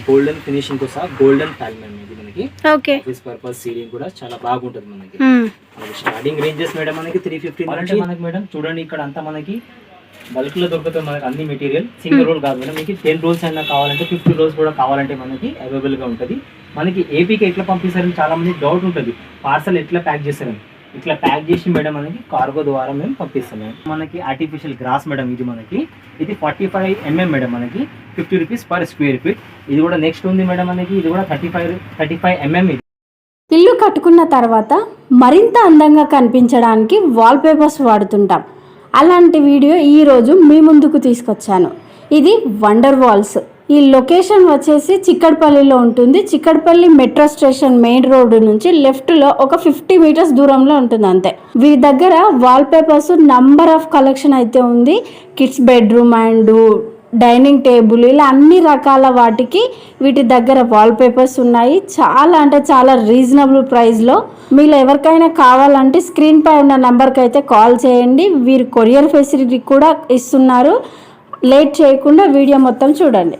Golden finishing తో సహా golden pack madam ఇది మనకి ఆఫీస్ పర్పస్ సీలింగ్ కూడా చాలా బాగుంటది మనకి. స్టార్టింగ్ రేంజెస్ మేడం మనకి 350 అంటే మనకి మేడం చూడండి ఇక్కడ అంతా మనకి బల్క్ లో దొరుకుతుంది మనకి అన్ని మెటీరియల్. సింగిల్ రోల్ కాదు మేడం, మీకు 10 రోల్స్ అయినా కావాలంటే 50 రోల్స్ కూడా కావాలంటే మనకి అవైలబుల్ గా ఉంటుంది. మనకి ఏపీకి ఎట్లా పంపిస్తారని చాలా మంది డౌట్ ఉంటుంది, పార్సల్ ఎట్లా ప్యాక్ చేస్తారని. ఇట్లా ప్యాక్ చేసి మేడం మనకి కార్గో ద్వారా మేము పంపిస్తాం మేడం. మనకి ఆర్టిఫిషియల్ గ్రాస్ మేడం ఇది మనకి, ఇది 45 mm మేడం మనకి 50 రూపీస్ పర్ స్క్వేర్ ఫీట్. ఇది కూడా నెక్స్ట్ ఉంది మేడం మనకి, ఇది కూడా 35 mm. ఇది ఇల్లు కట్టుకున్న తర్వాత మరింత అందంగా కనిపించడానికి వాల్ పేపర్స్ వాడుతుంటాం. అలాంటి వీడియో ఈరోజు మీ ముందుకు తీసుకొచ్చాను. ఇది వండర్ వాల్స్. ఈ లొకేషన్ వచ్చేసి చిక్కడపల్లిలో ఉంటుంది. Chikkadpally metro station main road నుంచి లెఫ్ట్లో ఒక 50 మీటర్స్ దూరంలో ఉంటుంది అంతే. వీరి దగ్గర wall papers number of collection అయితే ఉంది. Kids bedroom and dining table ఇలా అన్ని రకాల వాటికి వీటి దగ్గర వాల్ పేపర్స్ ఉన్నాయి. చాలా అంటే చాలా రీజనబుల్ ప్రైస్లో. మీలో ఎవరికైనా కావాలంటే స్క్రీన్ పై ఉన్న నెంబర్కి అయితే కాల్ చేయండి. వీరు కొరియర్ ఫెసిలిటీ కూడా ఇస్తున్నారు. లేట్ చేయకుండా వీడియో మొత్తం చూడండి.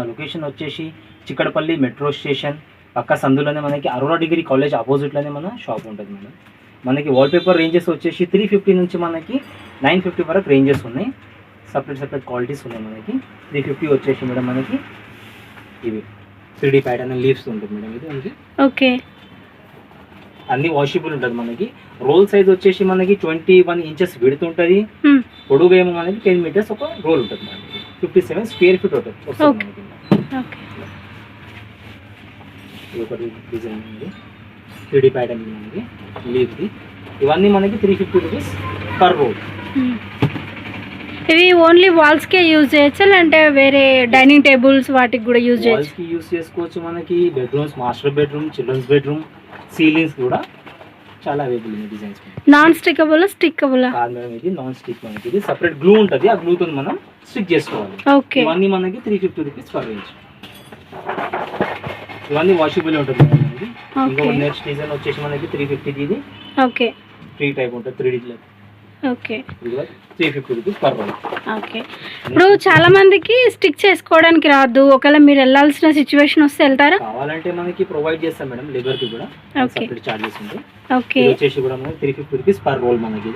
లొకేషన్ వచ్చేసి చిక్కడపల్లి మెట్రో స్టేషన్ పక్క సందులోనే మనకి అరోరా డిగ్రీ కాలేజ్ ఆపోజిట్లోనే మన షాప్ ఉంటుంది మేడం. మనకి వాల్పేపర్ రేంజెస్ వచ్చేసి 350 నుంచి మనకి 950 వరకు రేంజెస్ ఉన్నాయి. సపరేట్ క్వాలిటీస్ ఉన్నాయి మనకి. 350 వచ్చేసి మేడం మనకి ఇవి 3D ప్యాటర్న్ లీవ్స్ ఉంటుంది మేడం. ఇది మనకి ఓకే అన్ని వాషబుల్ ఉంటుంది మనకి. రోల్ సైజ్ వచ్చేసి మనకి 21 ఇంచెస్ విడ్త్ ఉంటుంది. పొడుగు ఏమో మనకి 10 మీటర్స్ ఒక రోల్ ఉంటుంది మనకి. 57 స్క్వేర్ ఫీట్ ఉంటుంది. ఒకటి డిజైన్ ఉంది 3D ప్యాటర్న్ మనకి లీవ్ది. ఇవన్నీ మనకి 350 రూపీస్ పర్ రోల్. ఇవి ఓన్లీ వాల్స్కే యూజ్ చేయొచ్చా అంటే వేరే డైనింగ్ టేబుల్స్ వాటికి కూడా యూజ్ చేయొచ్చు? వాల్స్కి యూజ్ చేసుకోవచ్చు. మనకి bedrooms, master bedroom, children's bedroom, ceilings కూడా చాలా అవైలబుల్ ఉన్నాయి డిజైన్స్. నాన్ స్టిక్కబుల్ స్టిక్కబుల్ కాదు మేడం, ఇది నాన్ స్టిక్. మనకి ఇది సెపరేట్ గ్లూ ఉంటుంది, ఆ గ్లూతో మనం స్టిక్ చేసుకోవాలి. ఓకే ఇవన్నీ మనకి 350 రూపీస్ పర్ రేంజ్. ఇవన్నీ వాషబుల్ ఉంటుంది మేడం. ఇది ఇంకొక నెక్స్ట్ డిజైన్ వచ్చేసి మనకి 350 ఇది. ఓకే 3 టైప్ ఉంటుంది 3D లో. Okay 350 rupees per roll. Okay ఇప్పుడు చాలా మందికి స్టిక్ చేసుకోవడానికి రాదు, ఒకవేళ మీరు వెళ్ళాల్సిన సిచ్యువేషన్ వస్తే వెళ్తారా? కావాలంటే మనకి ప్రొవైడ్ చేస్తాం మేడం, లేబర్ కి కూడా సెపరేట్ చార్జెస్ ఉంటాయి. ఓకే వచ్చేసి కూడా మనకి 350 రూపీస్ పర్ రోల్ మనకి.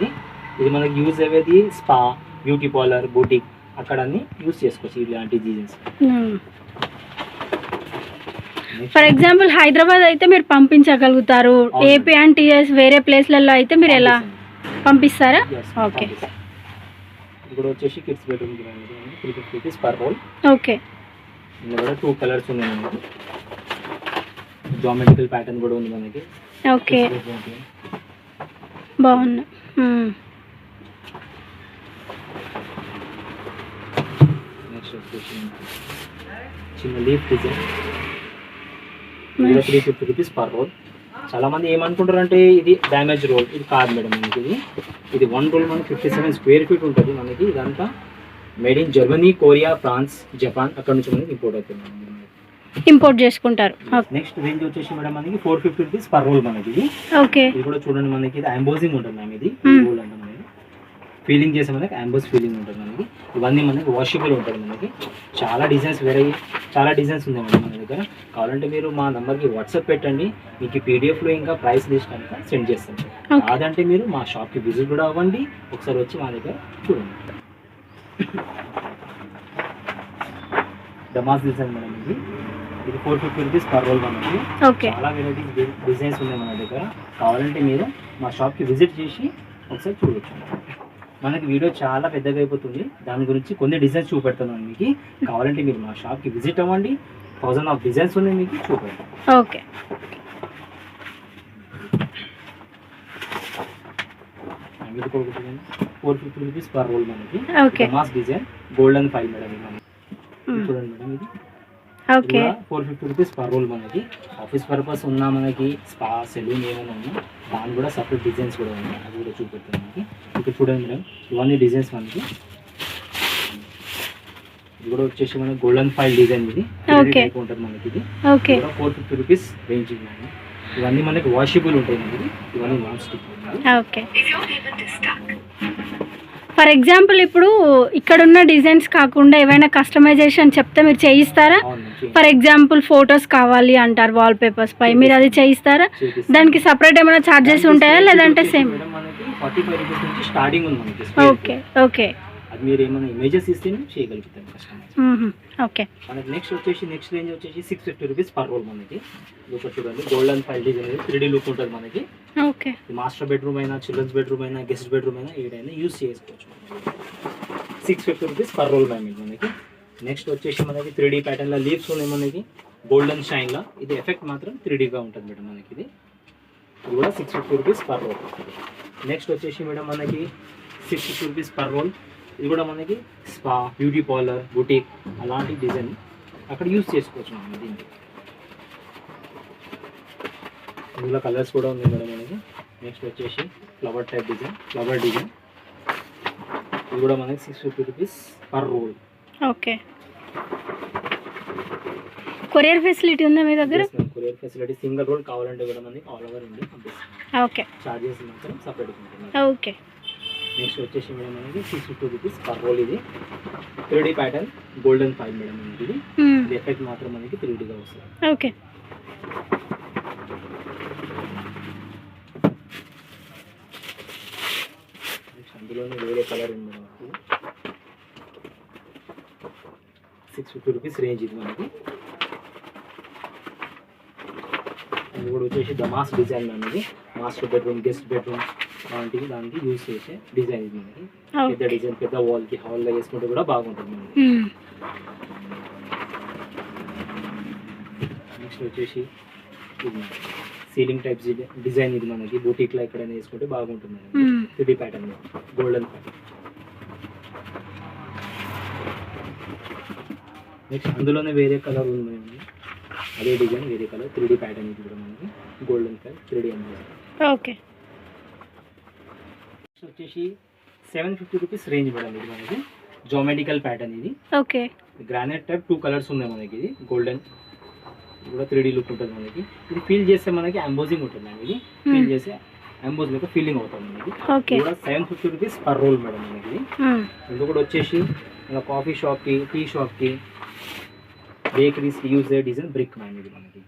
ఇది మనకి యూజ్ అయ్యేది స్పా, బ్యూటీ పార్లర్, బూటిక్ అక్కడ అన్ని యూజ్ చేసుకోవచ్చు ఇలాంటి డిజైన్స్. ఫర్ ఎగ్జాంపుల్ హైదరాబాద్ అయితే మీరు పంపించగలుగుతారు, ఏపీ అండ్ టీఎస్ వేరే ప్లేస్లలో అయితే మీరు ఎలా పంపిస్తారా? ఓకే ఇప్పుడు వచ్చేసి kids bedroom 350 rupees per roll. Okay ఇందులో 2 కలర్స్ ఉన్నాయి మనకి. జామెట్రికల్ ప్యాటర్న్ కూడా ఉంది మనకి. ఓకే బాగుంది. నెక్స్ట్ వచ్చేసి చిన్న leaf design 350 rupees per role. చాలా మంది ఏమనుకుంటారు అంటే ఇది డ్యామేజ్ రోల్. ఇది కాదు మేడం మనకి. ఇది 1 రోల్ మనకి 57 స్క్వేర్ ఫీట్ ఉంటుంది మనకి. ఇదంతా made in Germany, Korea, France, Japan అక్కడ నుంచి మనకి ఇంపోర్ట్ అవుతుంది, ఇంపోర్ట్ చేసుకుంటారు. నెక్స్ట్ రేంజ్ వచ్చేసి మేడం మనకి 450 రూపీస్ పర్ రోల్ మనకి. ఓకే ఇది కూడా చూడండి మనకి. ఇది ఎంబోజింగ్ ఉంటుంది మ్యామ్. ఇది రోల్ అంటే మనకి ఫీలింగ్ చేసే మనకి ఎంబోస్ ఫీలింగ్ ఉంటుంది మనకి. ఇవన్నీ మనకి వాషబుల్ ఉంటుంది మనకి. చాలా డిజైన్స్ చాలా డిజైన్స్ ఉన్నాయి మేడం మన దగ్గర. కావాలంటే మీరు మా నెంబర్కి వాట్సాప్ పెట్టండి, మీకు పీడిఎఫ్లో ఇంకా ప్రైస్ లిస్ట్ అంతా సెండ్ చేస్తాం. కాదంటే మీరు మా షాప్కి విజిట్ కూడా అవ్వండి, ఒకసారి వచ్చి మా దగ్గర చూడండి. డమాస్ డిజైన్ మేడం ఇది. 450 రూపీస్ పర్ రోల్ మనకి. చాలా వెరైటీస్ డిజైన్స్ ఉన్నాయి మన దగ్గర. కావాలంటే మీరు మా షాప్కి విజిట్ చేసి ఒకసారి చూడొచ్చు. మనకి వీడియో చాలా పెద్దగా అయిపోతుంది, దాని గురించి కొన్ని డిజైన్స్ చూపెడతాను మీకు. కావాలంటే మీరు మా షాప్కి విజిట్ అవ్వండి, 1000 ఆఫ్ డిజైన్స్ ఉన్నాయి మీకు చూపెడతాం. ఓకే 450 రూపీస్ పర్ రోల్ మనకి. Mass design golden file madam. చూడండి మేడం ఇది. ఓకే 450 రూపీస్ పర్ రోల్ మనకి. ఆఫీస్ పర్పస్ ఉన్నా మనకి స్పా, సెలూన్ ఏమైనా ఉన్నా దాని కూడా సపరేట్ డిజైన్స్ కూడా ఉన్నాయి, అది కూడా చూపెడతాను మనకి. ఇక్కడ చూడండి మేడం, ఇవన్నీ డిజైన్స్ మనకి ఇది కూడా వచ్చేసి మన గోల్డెన్ ఫైల్ డిజైన్ ఇది Okay. టైప్ ఉంటుంది మనకి ఇది ఓకే 450 రూపీస్ రేంజ్ మేడం. ఇవన్నీ మనకి వాషబుల్ ఉంటాయి మనకి, ఇవన్నీ non stick. Okay. For example ఇప్పుడు ఇక్కడ ఉన్న డిజైన్స్ కాకుండా ఏవైనా కస్టమైజేషన్ చెప్తే మీరు చేయిస్తారా? ఫర్ ఎగ్జాంపుల్ ఫొటోస్ కావాలి అంటారు వాల్ పేపర్స్ పై, మీరు అది చేయిస్తారా? దానికి సపరేట్ ఏమైనా చార్జెస్ ఉంటాయా లేదంటే సేమ్? మనకి 45 రూపీస్ నుంచి స్టార్టింగ్ ఉంది మనకి. Okay okay. అది మీరు ఏమైనా ఇమేజెస్ ఇస్తే చేయగలుగుతాం కస్టమైజ్. ఓకే. మనకి నెక్స్ట్ రేంజ్ వచ్చేసి 650 రూపీస్ పర్ రోల్ మనకి. ఇది చూడండి golden file design 3D look ఉంటుంది మనకి. ఓకే. మాస్టర్ బెడ్రూమ్ అయినా, చిల్డ్రన్స్ బెడ్రూమ్ అయినా, గెస్ట్ బెడ్రూమ్ అయినా ఏదైనా యూస్ చేసుకోవచ్చు. 650 రూపీస్ పర్ రోల్ మ్యామ్ మనకి. నెక్స్ట్ వచ్చేసి మనకి 3D ప్యాటర్న్లో లీవ్స్ ఉన్నాయి మనకి, గోల్డెన్ షైన్లో. ఇది ఎఫెక్ట్ మాత్రం 3Dగా ఉంటుంది మేడం మనకి. ఇది కూడా 650 రూపీస్ పర్ రోల్. నెక్స్ట్ వచ్చేసి మేడం మనకి 650 రూపీస్ పర్ రోల్. ఇది కూడా మనకి స్పా, బ్యూటీ పార్లర్, బుటీక్ అలాంటి డిజైన్ అక్కడ యూస్ చేసుకోవచ్చు మనం దీనికి. ఇందులో కలర్స్ కూడా ఉన్నాయి మేడం మనకి. నెక్స్ట్ వచ్చేసి flower type design, flower design. ఇది కూడా మనకి 650 rupees per roll. Okay. Courier facility ఉందా మీ దగ్గర? కొరియర్ ఫెసిలిటీ, సింగిల్ రోల్ కావాలంటే కూడా మనకి ఆల్ ఓవర్ ఇండియా పంపిస్తాం. ఓకే. చార్జెస్ మాత్రం సపరేట్ ఉంటుంది. ఓకే. నెక్స్ట్ వచ్చేసి మేడం మనకి 650 రూపీస్ పర్ రోల్. ఇది 3D pattern golden file madam మనకి. ఇది ఎఫెక్ట్ మాత్రం మనకి 3Dగా వస్తుంది. ఓకే. నెక్స్ట్ అందులోనే వేరే కలర్ ఉంది మేడం మనకి. 650 రూపీస్ రేంజ్ ఇది మనకి. ఇది కూడా వచ్చేసి దమాస్ డిజైన్ అనేది మాస్టర్ బెడ్రూమ్, గెస్ట్ బెడ్రూమ్ అలాంటివి దానికి యూజ్ చేసే డిజైన్ ఇది మనకి. పెద్ద డిజైన్, పెద్ద వాల్కి, హాల్లో వేసుకుంటే కూడా బాగుంటుంది మనకి. నెక్స్ట్ వచ్చేసి సీలింగ్ టైప్ డిజైన్ ఇది మనకి. బూటీక్లో ఎక్కడైనా వేసుకుంటే బాగుంటుంది మనకి. 3D pattern golden pattern. Next అందులోనే వేరే కలర్ ఉంది మనకి. అదే డిజైన్ వేరే కలర్ 3D ప్యాటర్న్ ఇది కూడా మనకి. గోల్డెన్ కలర్ 3D అనేది. ఓకే. నెక్స్ట్ వచ్చేసి 750 రూపీస్ రేంజ్ మేడం ఇది మనకి. జోమెట్రికల్ ప్యాటర్న్ ఇది. ఓకే. గ్రానైట్ టైప్ 2 కలర్స్ ఉన్నాయి మనకి. ఇది గోల్డెన్, ఇది కూడా 3D లుక్ ఉంటుంది మనకి. ఇది ఫీల్ చేస్తే మనకి ఎంబోజింగ్ ఉంటుంది అండి. ఇది ఫీల్ చేస్తే ఎంబోజ్ లెక్క ఫీలింగ్ అవుతుంది మనకి. ఇది కూడా 750 రూపీస్ పర్ రోల్ మేడం మనకి. ఇది కూడా వచ్చేసి ఇంకా కాఫీ షాప్కి, టీ షాప్కి, బేకరీస్కి యూజ్ అయ్యే డిజైన్ బ్రిక్ మ్యామ్ ఇది మనకి.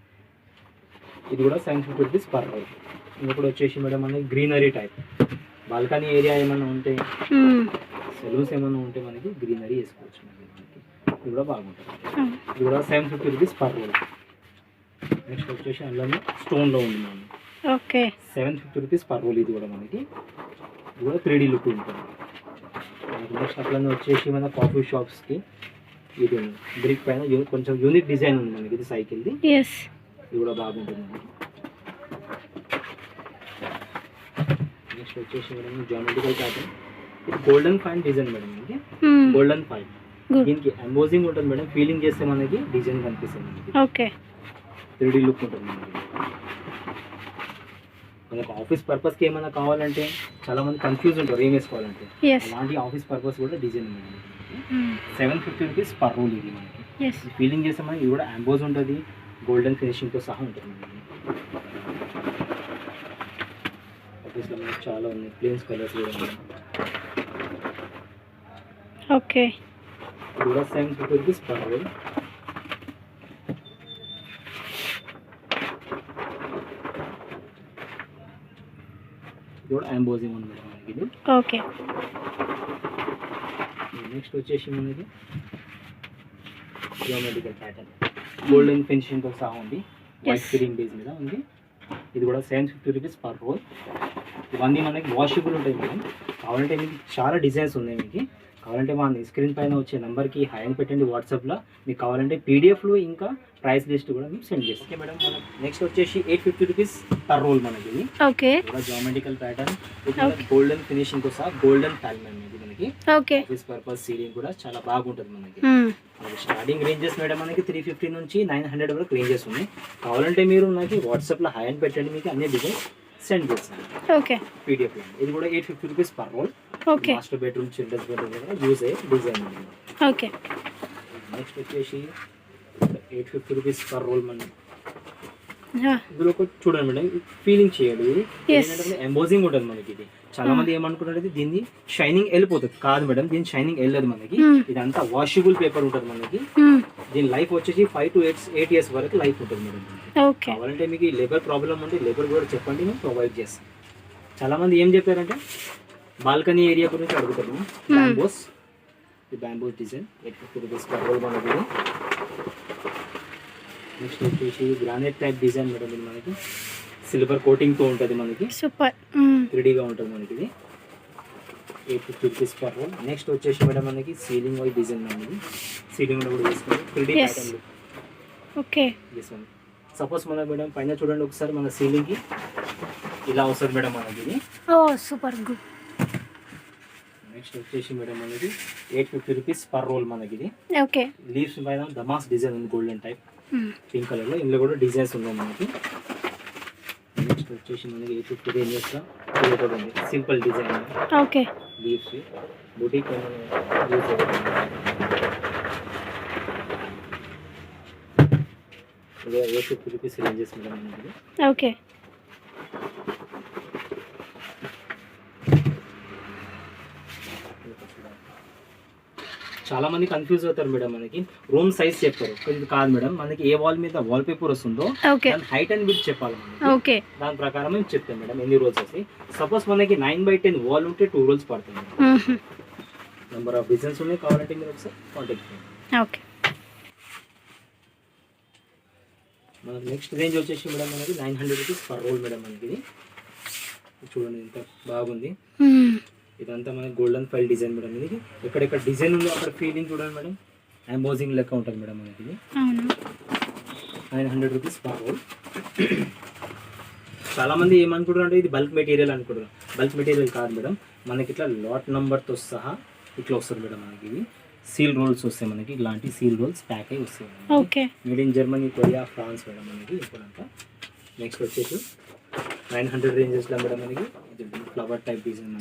ఇది కూడా 750 రూపీస్ పర్ రోల్. ఇది కూడా వచ్చేసి మేడం మనకి గ్రీనరీ టైప్, బాల్కనీ ఏరియా ఏమైనా ఉంటే, సెలూన్స్ ఏమైనా ఉంటే మనకి గ్రీనరీ వేసుకోవచ్చు మనకి. ఇది కూడా బాగుంటుంది. ఇది కూడా 750 రూపీస్ పర్ రోల్. నెక్స్ట్ వచ్చేసి అందులోనే స్టోన్లో ఉంది మనం. ఓకే. 750 rupees per role. ఇది కూడా మనకి. ఇది కూడా 3D లుక్ ఉంటుంది. నెక్స్ట్ అట్లనే వచ్చేసి మన కాఫీ షాప్స్కి ఇది బ్రిక్ పైన కొంచెం యూనిక్ డిజైన్ ఉంది మనకి. ఇది సైకిల్ది. ఇది కూడా బాగుంటుంది మనకి. నెక్స్ట్ వచ్చేసి మేడం జామెట్రికల్ ప్యాటర్న్. ఇది గోల్డెన్ ఫైన్ డిజైన్ మేడం మనకి. గోల్డెన్ ఫైన్ దీనికి ఎంబోజింగ్ ఉంటుంది మేడం. ఫీలింగ్ చేస్తే మనకి డిజైన్ కనిపిస్తుంది మనకి. ఓకే. 3D లుక్ ఉంటుంది మనకి. మనకు ఆఫీస్ పర్పస్కి ఏమైనా కావాలంటే చాలా మంది కన్ఫ్యూజ్ ఉంటారు ఏం వేసుకోవాలంటే. అలాంటి ఆఫీస్ పర్పస్ కూడా డిజైన్ ఉంది మనకి. 750 రూపీస్ పర్ రోల్ ఇది మనకి. ఫీలింగ్ చేస్తే మనకి ఇది కూడా ఎంబోజ్ ఉంటుంది, గోల్డెన్ ఫినిషింగ్తో సహా ఉంటుంది మనకి. ఆఫీస్లో మనకి చాలా ఉన్నాయి ప్లేన్స్ కలర్స్ కూడా ఉన్నాయి. ఓకే. ఇది కూడా 750 రూపీస్ పర్ రోల్. ఇది కూడా ఎంబోజింగ్ ఉంది మేడం మనకి. ఇది ఓకే. నెక్స్ట్ వచ్చేసి మనకి జియోమెట్రికల్ ప్యాటర్న్ గోల్డెన్ ఫినిషింగ్తో సహా ఉంది, వైట్ ఫిల్లింగ్ బేస్ మీద ఉంది. ఇది కూడా 750 రూపీస్ పర్ రోల్. ఇవన్నీ మనకి వాషబుల్ ఉంటాయి మేడం. కావాలంటే మీకు చాలా డిజైన్స్ ఉన్నాయి. మీకు కావాలంటే మా స్క్రీన్ పైన వచ్చే నెంబర్కి హాయ్ అని పెట్టండి వాట్సాప్లో. మీకు కావాలంటే పీడిఎఫ్లో ఇంకా ప్రైస్ లిస్ట్ కూడా మేము సెండ్ చేస్తాం మేడం. మనం నెక్స్ట్ వచ్చేసి 850 రూపీస్ పర్ రోల్ మనకి. ఇది ఓకే. జామెట్రికల్ ప్యాటర్న్ గోల్డెన్ ఫినిషింగ్తో సహా గోల్డెన్ ప్యాటర్న్ ఇది మనకి. ఓకే. ఆఫీస్ పర్పస్ సీలింగ్ కూడా చాలా బాగుంటుంది మనకి. స్టార్టింగ్ రేంజెస్ మేడం మనకి 350 నుంచి 900 వరకు రేంజెస్ ఉన్నాయి. కావాలంటే మీరు నాకు వాట్సాప్లో హాయ్ అని పెట్టండి, మీకు అన్ని డిజైన్స్ సెండ్ చేస్తాను. ఓకే. పీడిఎఫ్ ఇది కూడా 850 rupees per roll. Okay. Master bedroom, children's bedroom use అయ్యే డిజైన్. ఓకే. నెక్స్ట్ వచ్చేసి 850 రూపీస్ పర్ రోల్ మనం. ఇందులో ఒక చూడండి మేడం, ఫీలింగ్ చేయాలి. ఏంటంటే ఎంబోజింగ్ ఉంటుంది మనకి. ఇది చాలా మంది ఏమనుకుంటారు, దీన్ని షైనింగ్ వెళ్ళిపోతుంది. కాదు మేడం, దీని షైనింగ్ వెళ్ళదు మనకి. ఇదంతా వాషబుల్ పేపర్ ఉంటుంది మనకి. దీని లైఫ్ వచ్చేసి 5 to 8 years వరకు లైఫ్ ఉంటుంది మేడం. కావాలంటే మీకు లేబర్ ప్రాబ్లం ఉంటే లేబర్ కూడా చెప్పండి, మేము ప్రొవైడ్ చేస్తాం. చాలా మంది ఏం చెప్పారంటే బాల్కనీ ఏరియా గురించి అడుగుతారు. బ్యాంబోస్, ఈ bamboos design 850 rupees per role మనకి. నెక్స్ట్ వచ్చేసి గ్రానైట్ టైప్ డిజైన్ మేడం. ఇది మనకి సిల్వర్ కోటింగ్ తో ఉంటుంది మనకి. సూపర్ 3D గా ఉంటుంది మనకి. ఇది 850 రూపీస్ పర్ రోల్. నెక్స్ట్ వచ్చేసి మేడం మనకి సీలింగ్ వైజ్ డిజైన్ మనకి. సీలింగ్ కూడా వేసుకొని 3D ప్యాటర్న్. ఓకే. సపోజ్ మన మేడం పైన చూడండి ఒకసారి, మన సీలింగ్ కి ఇలా వస్తుంది మేడం మనకి. ఇది సూపర్ గుడ్. నెక్స్ట్ వచ్చేసి మేడం మనకి 850 రూపీస్ పర్ రోల్ మనకి. ఇది ఓకే. లీవ్స్ పైన దమాస్ డిజైన్ ఉంది, గోల్డెన్ టైప్ పింక్ కలర్ లో. ఇందులో కూడా డిజైన్స్ ఉన్నాయి మనకి. నెక్స్ట్ వచ్చేసి మనకి 850 రేంజెస్ లో ఉంది simple design. Okay. Leaves boutique use ఇది 850 రూపీస్ రేంజెస్ మేడం మనకి. ఓకే. చాలా మంది కన్ఫ్యూజ్ అవుతారు మేడం. మనకి రూమ్ సైజ్ చెప్తారు, ఇది కాదు మేడం. మనకి ఏ వాల్ మీద వాల్ పేపర్ వస్తుందో దాని హైట్ అండ్ విడ్త్ చెప్పాలి మనకి. దాని ప్రకారం మేము చెప్తాం మేడం ఎన్ని రోల్స్ వస్తాయి. సపోజ్ మనకి 9/10 వాల్ ఉంటే 2 రోల్స్ పడతాయి. నెంబర్ ఆఫ్ డిజైన్స్ ఉన్నాయి, కావాలంటే మీరు ఒకసారి కాంటాక్ట్ చేయండి. మనకి నెక్స్ట్ రేంజ్ వచ్చేసి మేడం మనకి 900 రూపీస్ పర్ రోల్ మేడం మనకి. ఇది చూడండి ఎంత బాగుంది. ఇదంతా మనకి గోల్డెన్ ఫైల్ డిజైన్ మేడం. ఇది ఎక్కడెక్కడ డిజైన్ ఉందో అక్కడ ఫీలింగ్ చూడండి మేడం. ఎంబోజింగ్ లెక్క ఉంటుంది మేడం మనకి. ఇది 900 రూపీస్ పర్ రోల్. చాలా మంది ఏమనుకుంటారు అంటే ఇది బల్క్ మెటీరియల్ అనుకుంటారు. బల్క్ మెటీరియల్ కాదు మేడం, మనకి ఇట్లా లాట్ నెంబర్తో సహా ఇట్లా వస్తుంది మేడం మనకి. ఇది సీల్ రోల్స్ వస్తాయి మనకి. ఇలాంటి సీల్ రోల్స్ ప్యాక్ అయ్యి వస్తాయి. Made in Germany, Korea, France madam మనకి ఇప్పుడంతా. నెక్స్ట్ వచ్చేసి 900 రేంజెస్లో మేడం మనకి ఫ్లవర్ టైప్ డిజైన్.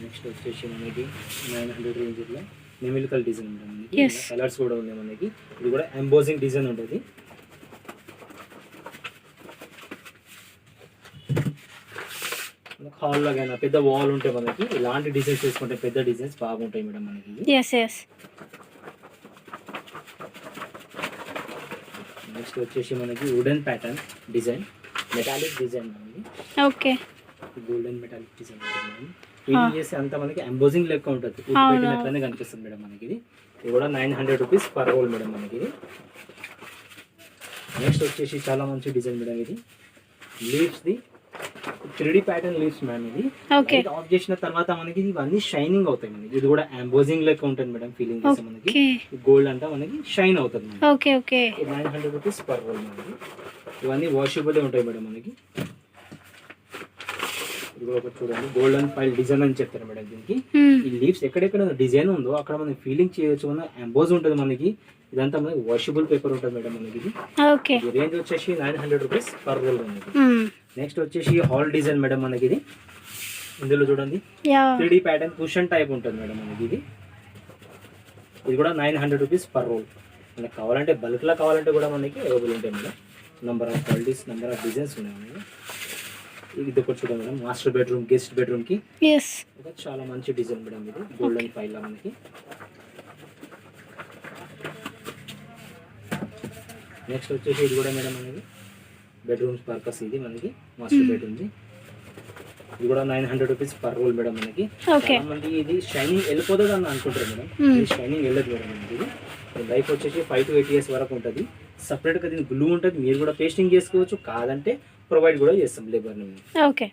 నెక్స్ట్ వచ్చేసి మనకి 900 రేంజ్లో నెమిలికల్ డిజైన్ మేడం మనకి. కలర్స్ కూడా ఉన్నాయి మనకి. ఇది కూడా ఎంబోజింగ్ డిజైన్ ఉంటుంది. హాల్లో కానీ పెద్ద వాల్ ఉంటే మనకి ఇలాంటి డిజైన్స్ చేసుకుంటే పెద్ద డిజైన్స్ బాగుంటాయి మేడం మనకి. నెక్స్ట్ వచ్చేసి మనకి wooden pattern design, metallic design మనకి. Okay. Golden metallic design feeling చేసి అంతా మనకి ఎంబోజింగ్ లెక్క ఉంటుంది. లెక్కనే కనిపిస్తుంది మేడం మనకి. ఇది కూడా 900 రూపీస్ పర్ రోల్ మేడం మనకి. నెక్స్ట్ వచ్చేసి చాలా మంచి డిజైన్ మేడం. ఇది లీవ్స్ది 3D ప్యాటర్న్ లీవ్స్ మేడం. ఇది ఆఫ్ చేసిన తర్వాత మనకి ఇవన్నీ షైనింగ్ అవుతాయి మనకి. ఇది కూడా ఎంబోజింగ్ లెక్క ఉంటుంది మేడం. ఫీలింగ్ చేస్తే మనకి గోల్డ్ అంతా మనకి షైన్ అవుతుంది మేడం. 900 రూపీస్ పర్ రోల్ మనకి. ఇవన్నీ వాషబుల్ ఉంటాయి మేడం మనకి. ఇది ఒకటి చూడండి, గోల్డెన్ ఫైల్ డిజైన్ అని చెప్తారు మేడం దీనికి. ఈ లీవ్స్ ఎక్కడెక్కడ డిజైన్ ఉందో అక్కడ మనం ఫీలింగ్ చేయొచ్చు. మన ఎంబోజ్ ఉంటుంది మనకి. ఇదంతా మనకి వాషబుల్ పేపర్ ఉంటుంది మేడం మనకి. ఇది రేంజ్ వచ్చేసి 900 రూపీస్ పర్ రోల్ మనకి. నెక్స్ట్ వచ్చేసి హాల్ డిజైన్ మేడం మనకి. ఇది ఇందులో చూడండి 3D ప్యాటర్న్ కుషన్ టైప్ ఉంటుంది మేడం మనకి. ఇది కూడా 900 రూపీస్ పర్ రోల్. మనకి కావాలంటే బల్క్లా కావాలంటే కూడా మనకి అవైలబుల్ ఉంటాయి madam. Number of qualities, number of designs ఉన్నాయి మేడం. ఇది ఒకటి చూడండి madam, master bedroom, guest bedroom కి చాలా మంచి డిజైన్ మేడం. ఇది గోల్డెన్ ఫైల్ లా మనకి. నెక్స్ట్ వచ్చేసి ఇది కూడా మేడం మనకి బెడ్రూమ్స్ పర్పస్. ఇది మనకి మాస్టర్ బెడ్రూమ్. ఇది కూడా 900 రూపీస్ పర్ రోల్ మేడం మనకి. చాలా మంది ఇది షైనింగ్ వెళ్ళిపోతుంది అని అనుకుంటారు మేడం. ఇది షైనింగ్ వెళ్ళదు మేడం మనకి. ఇది లైఫ్ వచ్చేసి 5 to 8 years వరకు ఉంటుంది. సపరేట్గా దీనికి గ్లూ ఉంటుంది, మీరు కూడా పేస్టింగ్ చేసుకోవచ్చు, కాదంటే ప్రొవైడ్ కూడా చేస్తాం లేబర్ని. ఓకే.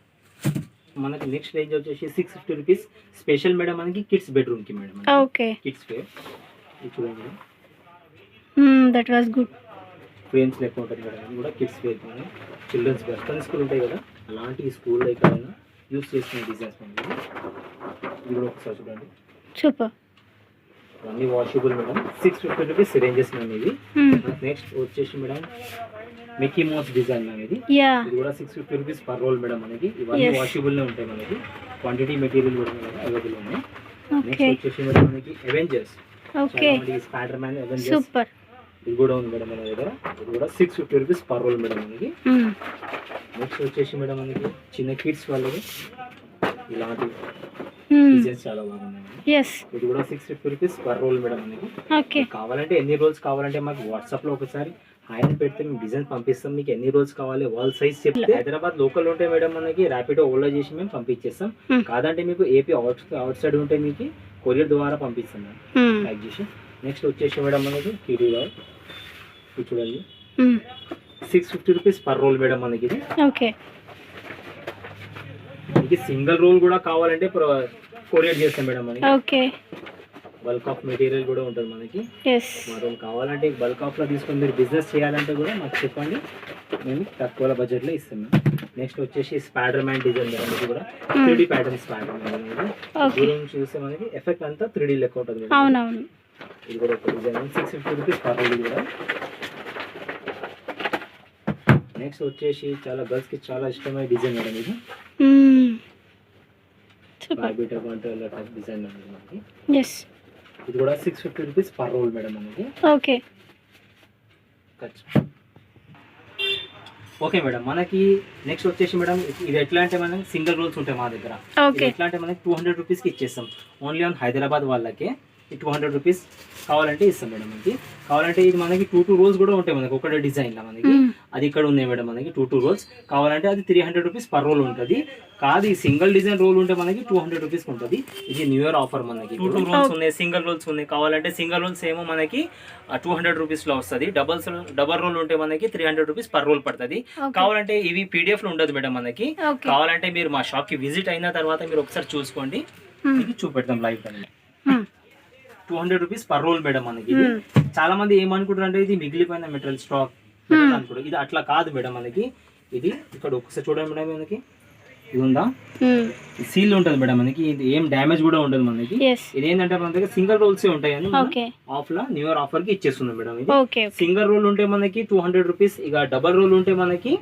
మనకి నెక్స్ట్ రేంజ్ వచ్చేసి 650 రూపీస్ స్పెషల్ మేడం మనకి కిడ్స్ బెడ్రూమ్ కి మేడం. ఓకే. కిడ్స్ వేర్ ఇది చూడండి madam. That was good. Frames లెక్క ఉంటుంది మేడం. ఇది కూడా కిడ్స్ వేర్ కానీ చిల్డ్రన్స్ వెస్టర్న్ స్కూల్ ఉంటాయి కదా, అలాంటి స్కూల్లో ఎక్కడైనా యూస్ చేసుకునే డిజైన్స్ మనకి. ఇది కూడా ఒకసారి చూడండి. సూపర్. అన్ని washable madam. 650 rupees ranges madam ఇది. నెక్స్ట్ వచ్చేసి madam Mickey mouse design ma'am. ఇది కూడా 650 రూపీస్ పర్ రోల్ మేడం మనకి. ఇవన్నీ వాషబుల్ ఉంటాయి మనకి. క్వాంటిటీ మెటీరియల్ కూడా అవైలబుల్ ఉన్నాయి. నెక్స్ట్ ఓకే వచ్చేసి మేడం మనకి Avengers, okay spider man Avengers super. ఇది కూడా ఉంది మేడం మన దగ్గర. ఇది కూడా 650 రూపీస్ పర్ రోల్ మేడం మనకి. నెక్స్ట్ వచ్చేసి మేడం మనకి చిన్న కిడ్స్ వాళ్ళకి ఇలాంటి డిజైన్స్ చాలా బాగున్నాయి. ఎస్ ఇది కూడా 650 రూపీస్ పర్ రోల్ మేడం మనకి. ఓకే కావాలంటే ఎన్ని రోల్స్ కావాలంటే మాకు వాట్సాప్ లో ఒకసారి ఆయన పెడితే మేము డిజైన్ పంపిస్తాం. మీకు ఎన్ని రోల్స్ కావాలి వాళ్ళ సైజ్ చెప్తే హైదరాబాద్ లోకల్ ఉంటే మేడం మనకి ర్యాపిడో ఓలా చేసి మేము పంపించేస్తాం. కాదంటే మీకు ఏపీ అవుట్ సైడ్ ఉంటే మీకు కొరియర్ ద్వారా పంపిస్తాం మేడం ప్యాక్ చేసి. నెక్స్ట్ వచ్చేసి మేడం మనకి కిరీ రోల్ ఇది చూడండి 650 రూపీస్ పర్ రోల్ మేడం మనకి. ఇది ఓకే మనకి సింగిల్ రోల్ కూడా కావాలంటే కొరియర్ చేస్తాం మేడం మనకి. ఓకే బల్క్ ఆఫ్ మెటీరియల్ కూడా ఉంటుంది మనకి. ఎస్ మనం కావాలంటే బల్క్ ఆఫ్లో తీసుకొని మీరు బిజినెస్ చేయాలంటే కూడా మాకు చెప్పండి, మేము తక్కువ బడ్జెట్లో ఇస్తాం. నెక్స్ట్ వచ్చేసి స్పైడర్ మ్యాన్ డిజైన్ మేడం. ఇది కూడా 3D ప్యాటర్న్ స్పైడర్ మ్యాన్ అనేది. దూరం నుంచి చూస్తే మనకి ఎఫెక్ట్ అంతా 3D లెక్క ఉంటుంది మేడం. అవునవును. ఇది కూడా ఒక డిజైన్ 650 రూపీస్ పర్ రోల్ ఇది కూడా. నెక్స్ట్ వచ్చేసి చాలా గర్ల్స్కి చాలా ఇష్టమైన డిజైన్ మేడం. ఇది బార్బీటా కంట్రోల్ డిజైన్ మేడం మనకి. ఎస్ ఇది కూడా 650 రూపీస్ పర్ రోల్ మేడం మనకి. ఓకే ఓకే మేడం మనకి నెక్స్ట్ వచ్చేసి మేడం ఇది ఎట్లా అంటే మనకి సింగిల్ రోల్స్ ఉంటాయి మా దగ్గర. ఇది ఎట్లా అంటే మనకి 200 రూపీస్కి ఇచ్చేస్తాం. ఓన్లీ ఆన్ హైదరాబాద్ వాళ్ళకే 200 రూపీస్ కావాలంటే ఇస్తాం మేడం మనకి. కావాలంటే ఇది మనకి 2 రోల్స్ కూడా ఉంటాయి మనకి ఒకటే డిజైన్లో మనకి. అది ఇక్కడ ఉన్నాయి మేడం మనకి 2 రోల్స్. కావాలంటే అది 300 రూపీస్ పర్ రోల్ ఉంటుంది. కాదు ఈ సింగిల్ డిజైన్ రోల్ ఉంటే మనకి 200 రూపీస్కి ఉంటుంది. ఇది న్యూ ఇయర్ ఆఫర్ మనకి. 2 రోల్స్ ఉన్నాయి, సింగిల్ రోల్స్ ఉన్నాయి. కావాలంటే సింగిల్ రోల్స్ ఏమో మనకి 200 రూపీస్లో వస్తుంది. డబల్ రోల్ ఉంటే మనకి 300 రూపీస్ పర్ రోల్ పడుతుంది. కావాలంటే ఇవి పీడిఎఫ్లో ఉండదు మేడం మనకి. కావాలంటే మీరు మా షాప్కి విజిట్ అయిన తర్వాత మీరు ఒకసారి చూసుకోండి, మీకు చూపెడతాం లైవ్ అనేది. 200 రూపీస్ పర్ రోల్ మేడం మనకి. చాలా మంది ఏమనుకుంటారు అంటే ఇది మిగిలిపోయిన మెటీరియల్ స్టాక్ అనుకుంటారు. ఇది అట్లా కాదు మేడం మనకి. ఇది ఇక్కడ ఒకసారి చూడండి మేడం మనకి ఇది ఉందా సీల్ ఉంటుంది మేడం మనకి. ఇది ఏం డ్యామేజ్ కూడా ఉండదు మనకి. ఇది ఏంటంటే మన దగ్గర సింగిల్ రోల్స్ ఉంటాయి అని of law new year offer కి ఇచ్చేస్తుంది మేడం. ఇది సింగిల్ రోల్ ఉంటే మనకి 200 రూపీస్, ఇక డబల్ రోల్ ఉంటే మనకి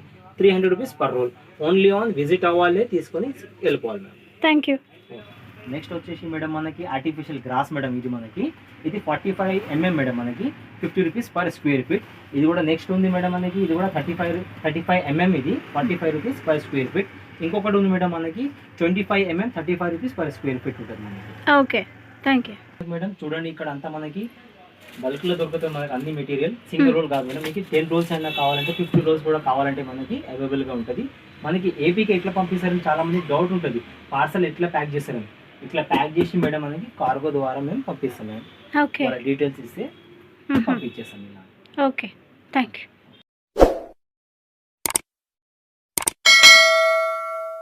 300 rupees per role. Only on visit అవ్వాలి, తీసుకొని వెళ్ళిపోవాలి మేడం. Thank you. నెక్స్ట్ వచ్చేసి మేడం మనకి ఆర్టిఫిషియల్ గ్రాస్ మేడం. ఇది మనకి ఇది 45 mm మేడం మనకి 50 రూపీస్ పర్ స్క్వేర్ ఫీట్. ఇది కూడా నెక్స్ట్ ఉంది మేడం మనకి. ఇది కూడా 35 mm. ఇది 45 రూపీస్ పర్ స్క్వేర్ ఫీట్. ఇంకొకటి ఉంది మేడం మనకి 25 mm 35 rupees per square feet ఉంటుంది మనకి. Okay thank you madam. చూడండి ఇక్కడ అంతా మనకి బల్క్లో దొరుకుతుంది మనకి అన్ని మెటీరియల్. సింగిల్ రోల్ కాదు మేడం. మీకు 10 రోల్స్ అయినా కావాలంటే 50 రోల్స్ కూడా కావాలంటే మనకి అవైలబుల్గా ఉంటుంది. మనకి ఏపీకి ఎట్లా పంపిస్తారని చాలా మంది డౌట్ ఉంటుంది. పార్సల్ ఎట్లా ప్యాక్ చేస్తారని. ఇట్లా ప్యాక్ చేసి మేడం మనకి కార్గో ద్వారా మేము పంపిస్తాం మేడం. డీటెయిల్స్ ఇస్తే పంపించేస్తాం. Okay thank you.